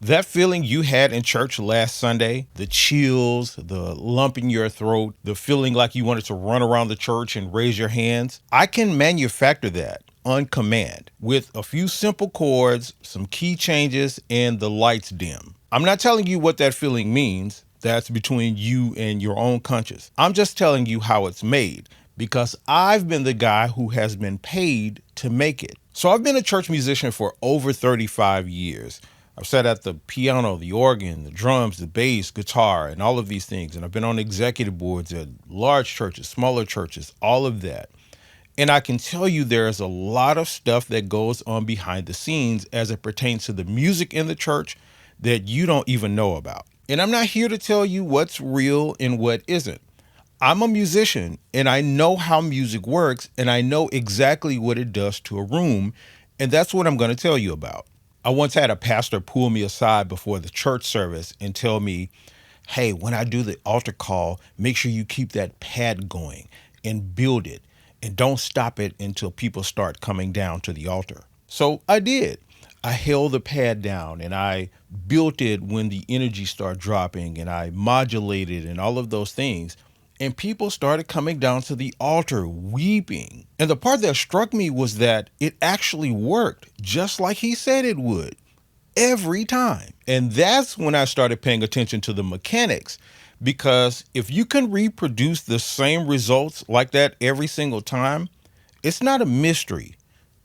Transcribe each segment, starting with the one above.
That feeling you had in church last Sunday, the chills, the lump in your throat, the feeling like you wanted to run around the church and raise your hands, I can manufacture that on command with a few simple chords, some key changes, and the lights dim. I'm not telling you what that feeling means. That's between you and your own conscience. I'm just telling you how it's made because I've been the guy who has been paid to make it. So I've been a church musician for over 35 years. I've sat at the piano, the organ, the drums, the bass, guitar, and all of these things. And I've been on executive boards at large churches, smaller churches, all of that. And I can tell you there's a lot of stuff that goes on behind the scenes as it pertains to the music in the church that you don't even know about. And I'm not here to tell you what's real and what isn't. I'm a musician and I know how music works and I know exactly what it does to a room. And that's what I'm going to tell you about. I once had a pastor pull me aside before the church service and tell me, hey, when I do the altar call, make sure you keep that pad going and build it and don't stop it until people start coming down to the altar. So I did. I held the pad down and I built it when the energy started dropping and I modulated and all of those things. And people started coming down to the altar weeping. And the part that struck me was that it actually worked just like he said it would every time. And that's when I started paying attention to the mechanics. Because if you can reproduce the same results like that every single time, it's not a mystery,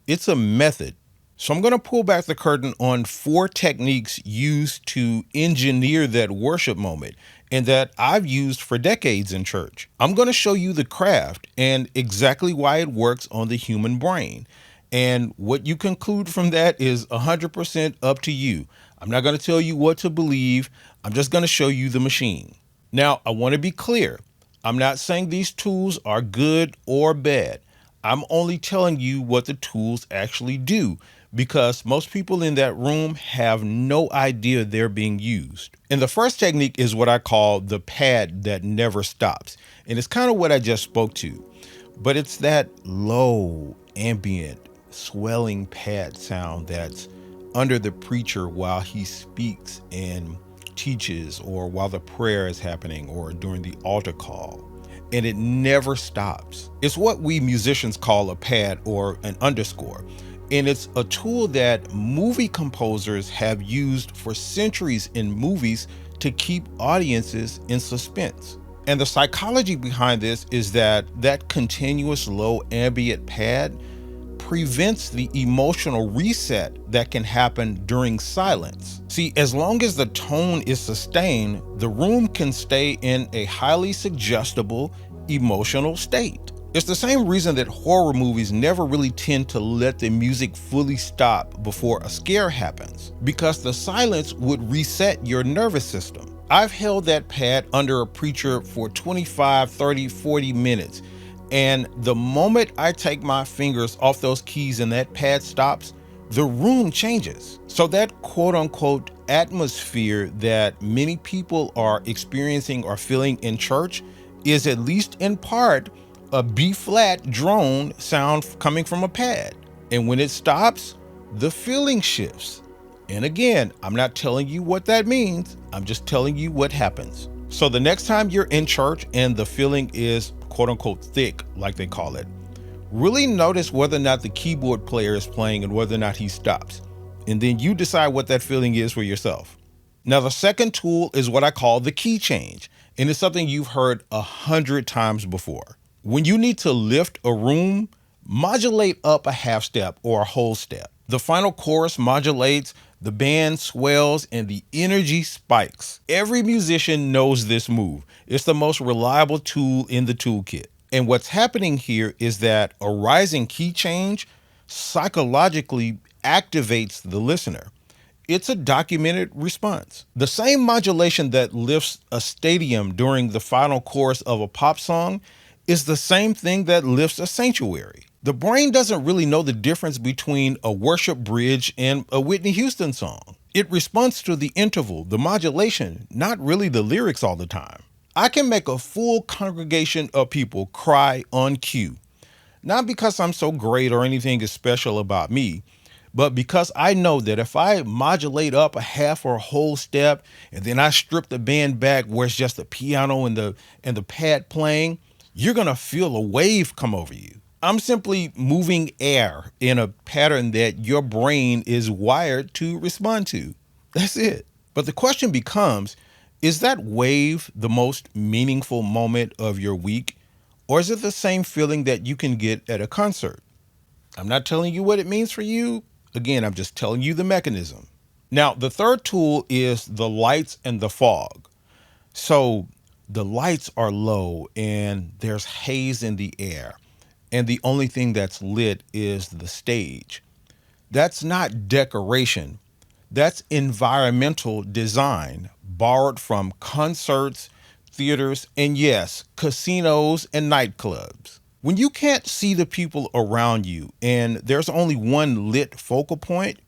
it's a method. So I'm going to pull back the curtain on 4 techniques used to engineer that worship moment and that I've used for decades in church. I'm going to show you the craft and exactly why it works on the human brain. And what you conclude from that is 100% up to you. I'm not going to tell you what to believe. I'm just going to show you the machine. Now, I want to be clear. I'm not saying these tools are good or bad. I'm only telling you what the tools actually do because most people in that room have no idea they're being used. And the first technique is what I call the pad that never stops. And it's kind of what I just spoke to, but it's that low, ambient, swelling pad sound that's under the preacher while he speaks and teaches or while the prayer is happening or during the altar call. And it never stops. It's what we musicians call a pad or an underscore. And it's a tool that movie composers have used for centuries in movies to keep audiences in suspense. And the psychology behind this is that continuous low ambient pad prevents the emotional reset that can happen during silence. See, as long as the tone is sustained, the room can stay in a highly suggestible emotional state. It's the same reason that horror movies never really tend to let the music fully stop before a scare happens, because the silence would reset your nervous system. I've held that pad under a preacher for 25, 30, 40 minutes. And the moment I take my fingers off those keys and that pad stops, the room changes. So that quote unquote atmosphere that many people are experiencing or feeling in church is at least in part a B flat drone sound coming from a pad. And when it stops, the feeling shifts. And again, I'm not telling you what that means. I'm just telling you what happens. So the next time you're in church and the feeling is quote unquote thick, like they call it, really notice whether or not the keyboard player is playing and whether or not he stops. And then you decide what that feeling is for yourself. Now, the second tool is what I call the key change. And it's something you've heard 100 times before. When you need to lift a room, modulate up a half step or a whole step. The final chorus modulates, the band swells, and the energy spikes. Every musician knows this move. It's the most reliable tool in the toolkit. And what's happening here is that a rising key change psychologically activates the listener. It's a documented response. The same modulation that lifts a stadium during the final chorus of a pop song is the same thing that lifts a sanctuary. The brain doesn't really know the difference between a worship bridge and a Whitney Houston song. It responds to the interval, the modulation, not really the lyrics all the time. I can make a full congregation of people cry on cue. Not because I'm so great or anything is special about me, But because I know that if I modulate up a half or a whole step and then I strip the band back where it's just the piano and the pad playing, you're going to feel a wave come over you. I'm simply moving air in a pattern that your brain is wired to respond to. That's it. But the question becomes, is that wave the most meaningful moment of your week? Or is it the same feeling that you can get at a concert? I'm not telling you what it means for you. Again, I'm just telling you the mechanism. Now, the third tool is the lights and the fog. So the lights are low and there's haze in the air. And the only thing that's lit is the stage. That's not decoration. That's environmental design borrowed from concerts, theaters, and yes, casinos and nightclubs. When you can't see the people around you and there's only one lit focal point,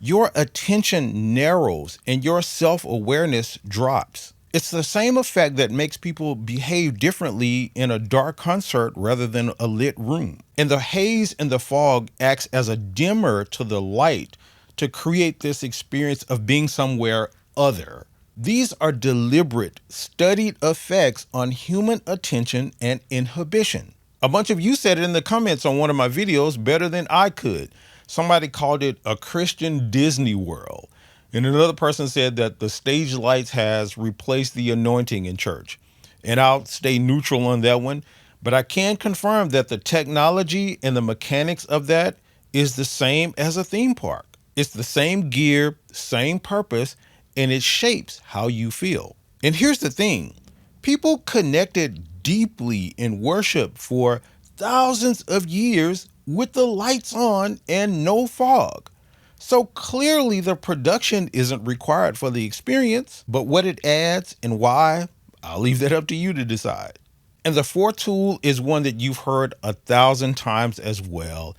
your attention narrows and your self-awareness drops. It's the same effect that makes people behave differently in a dark concert rather than a lit room. And the haze and the fog acts as a dimmer to the light to create this experience of being somewhere other. These are deliberate, studied effects on human attention and inhibition. A bunch of you said it in the comments on one of my videos better than I could. Somebody called it a Christian Disney World. And another person said that the stage lights has replaced the anointing in church. And I'll stay neutral on that one. But I can confirm that the technology and the mechanics of that is the same as a theme park. It's the same gear, same purpose, and it shapes how you feel. And here's the thing. People connected deeply in worship for thousands of years with the lights on and no fog. So clearly the production isn't required for the experience, but what it adds and why, I'll leave that up to you to decide. And the fourth tool is one that you've heard 1,000 times as well,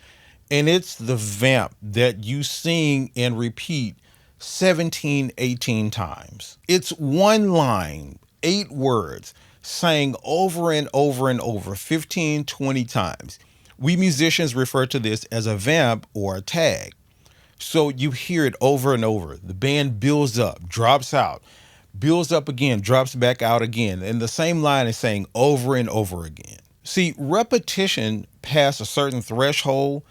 and it's the Vamp that you sing and repeat 17, 18 times. It's one line, 8 words, sang over and over and over 15, 20 times. We musicians refer to this as a vamp or a tag. So you hear it over and over. The band builds up, drops out, builds up again, drops back out again. And the same line is saying over and over again. See, repetition past a certain threshold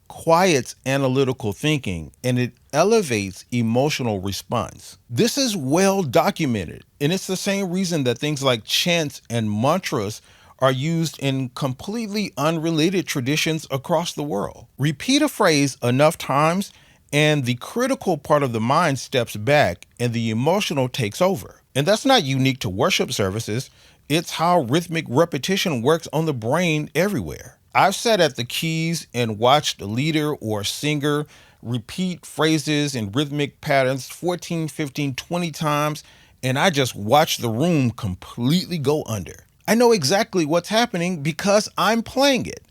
quiets analytical thinking and it elevates emotional response. This is well documented, and it's the same reason that things like chants and mantras are used in completely unrelated traditions across the world. Repeat a phrase enough times and the critical part of the mind steps back and the emotional takes over. And that's not unique to worship services. It's how rhythmic repetition works on the brain everywhere. I've sat at the keys and watched a leader or singer repeat phrases and rhythmic patterns 14, 15, 20 times, and I just watched the room completely go under. I know exactly what's happening because I'm playing it.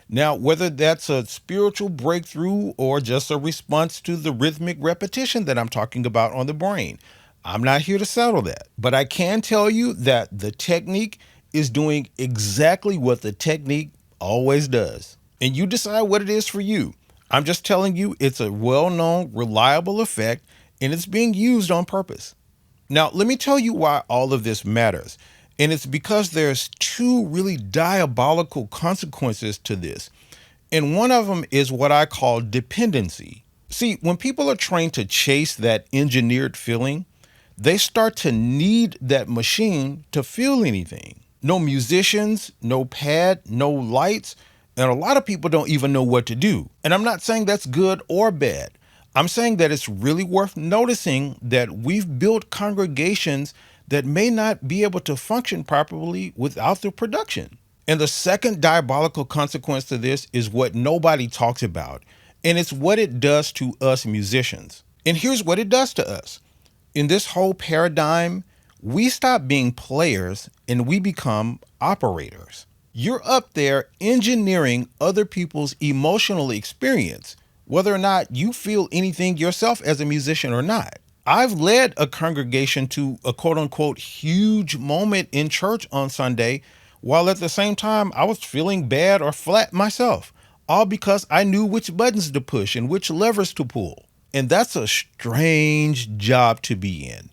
Now, whether that's a spiritual breakthrough or just a response to the rhythmic repetition that I'm talking about on the brain, I'm not here to settle that. But I can tell you that the technique is doing exactly what the technique always does. And you decide what it is for you. I'm just telling you it's a well-known, reliable effect, and it's being used on purpose. Now, let me tell you why all of this matters. And it's because there's 2 really diabolical consequences to this. And one of them is what I call dependency. See, when people are trained to chase that engineered feeling, they start to need that machine to feel anything. No musicians, no pad, no lights, and a lot of people don't even know what to do. And I'm not saying that's good or bad. I'm saying that it's really worth noticing that we've built congregations that may not be able to function properly without the production. And the second diabolical consequence to this is what nobody talks about, and it's what it does to us musicians. And here's what it does to us. In this whole paradigm, we stop being players and we become operators. You're up there engineering other people's emotional experience, whether or not you feel anything yourself as a musician or not. I've led a congregation to a quote unquote huge moment in church on Sunday, while at the same time I was feeling bad or flat myself, all because I knew which buttons to push and which levers to pull. And that's a strange job to be in.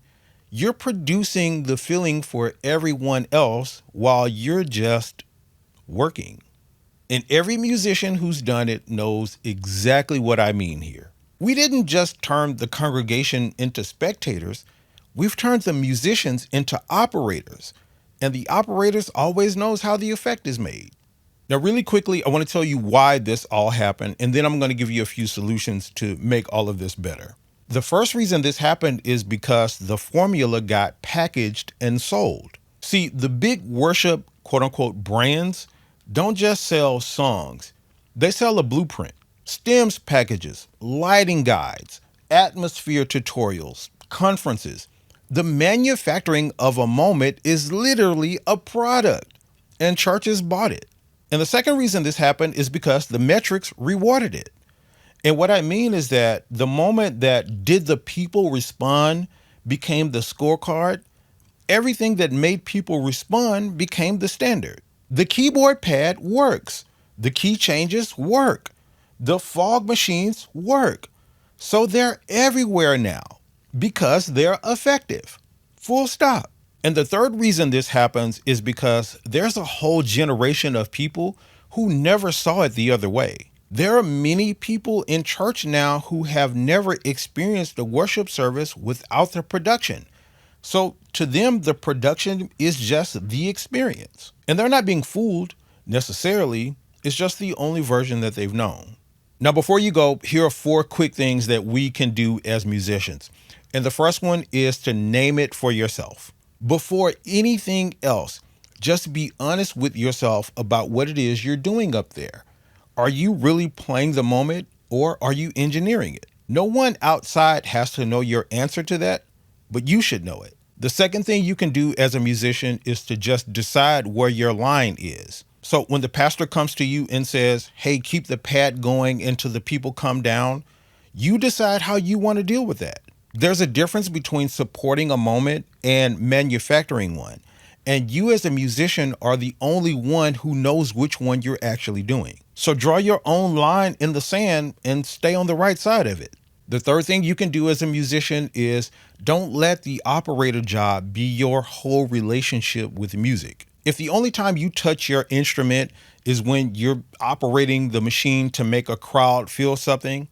You're producing the feeling for everyone else while you're just working. And every musician who's done it knows exactly what I mean here. We didn't just turn the congregation into spectators, we've turned the musicians into operators. And the operators always knows how the effect is made. Now, really quickly, I want to tell you why this all happened, and then I'm going to give you a few solutions to make all of this better. The first reason this happened is because the formula got packaged and sold. See, the big worship, quote unquote, brands don't just sell songs, they sell a blueprint, stems packages, lighting guides, atmosphere tutorials, conferences. The manufacturing of a moment is literally a product, and churches bought it. And the second reason this happened is because the metrics rewarded it. And what I mean is that the moment that did the people respond became the scorecard, everything that made people respond became the standard. The keyboard pad works. The key changes work. The fog machines work. So they're everywhere now because they're effective. Full stop. And the third reason this happens is because there's a whole generation of people who never saw it the other way. There are many people in church now who have never experienced a worship service without the production. So to them, the production is just the experience. And they're not being fooled necessarily. It's just the only version that they've known. Now, before you go, here are 4 quick things that we can do as musicians. And the first one is to name it for yourself. Before anything else, just be honest with yourself about what it is you're doing up there. Are you really playing the moment or are you engineering it? No one outside has to know your answer to that, but you should know it. The second thing you can do as a musician is to just decide where your line is. So when the pastor comes to you and says, hey, keep the pad going until the people come down, you decide how you want to deal with that. There's a difference between supporting a moment and manufacturing one. And you as a musician are the only one who knows which one you're actually doing. So draw your own line in the sand and stay on the right side of it. The third thing you can do as a musician is don't let the operator job be your whole relationship with music. If the only time you touch your instrument is when you're operating the machine to make a crowd feel something,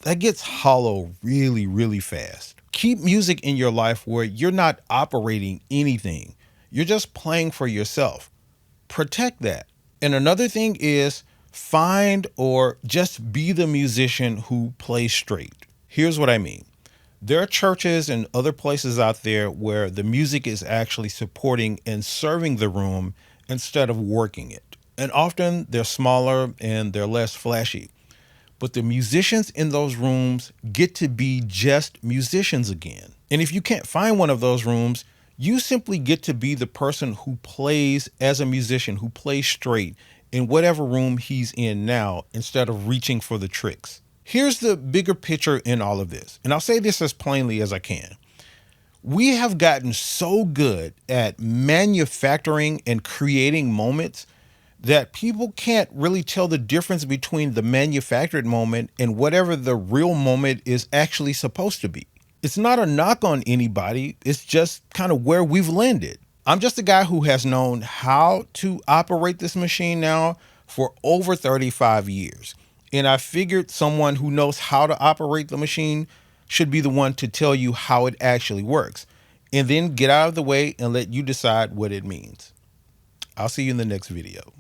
that gets hollow really, really fast. Keep music in your life where you're not operating anything. You're just playing for yourself. Protect that. And another thing is find or just be the musician who plays straight. Here's what I mean. There are churches and other places out there where the music is actually supporting and serving the room instead of working it. And often they're smaller and they're less flashy. But the musicians in those rooms get to be just musicians again. And if you can't find one of those rooms, you simply get to be the person who plays as a musician, who plays straight in whatever room he's in now, instead of reaching for the tricks. Here's the bigger picture in all of this, and I'll say this as plainly as I can. We have gotten so good at manufacturing and creating moments that people can't really tell the difference between the manufactured moment and whatever the real moment is actually supposed to be. It's not a knock on anybody. It's just kind of where we've landed. I'm just a guy who has known how to operate this machine now for over 35 years. And I figured someone who knows how to operate the machine should be the one to tell you how it actually works, and then get out of the way and let you decide what it means. I'll see you in the next video.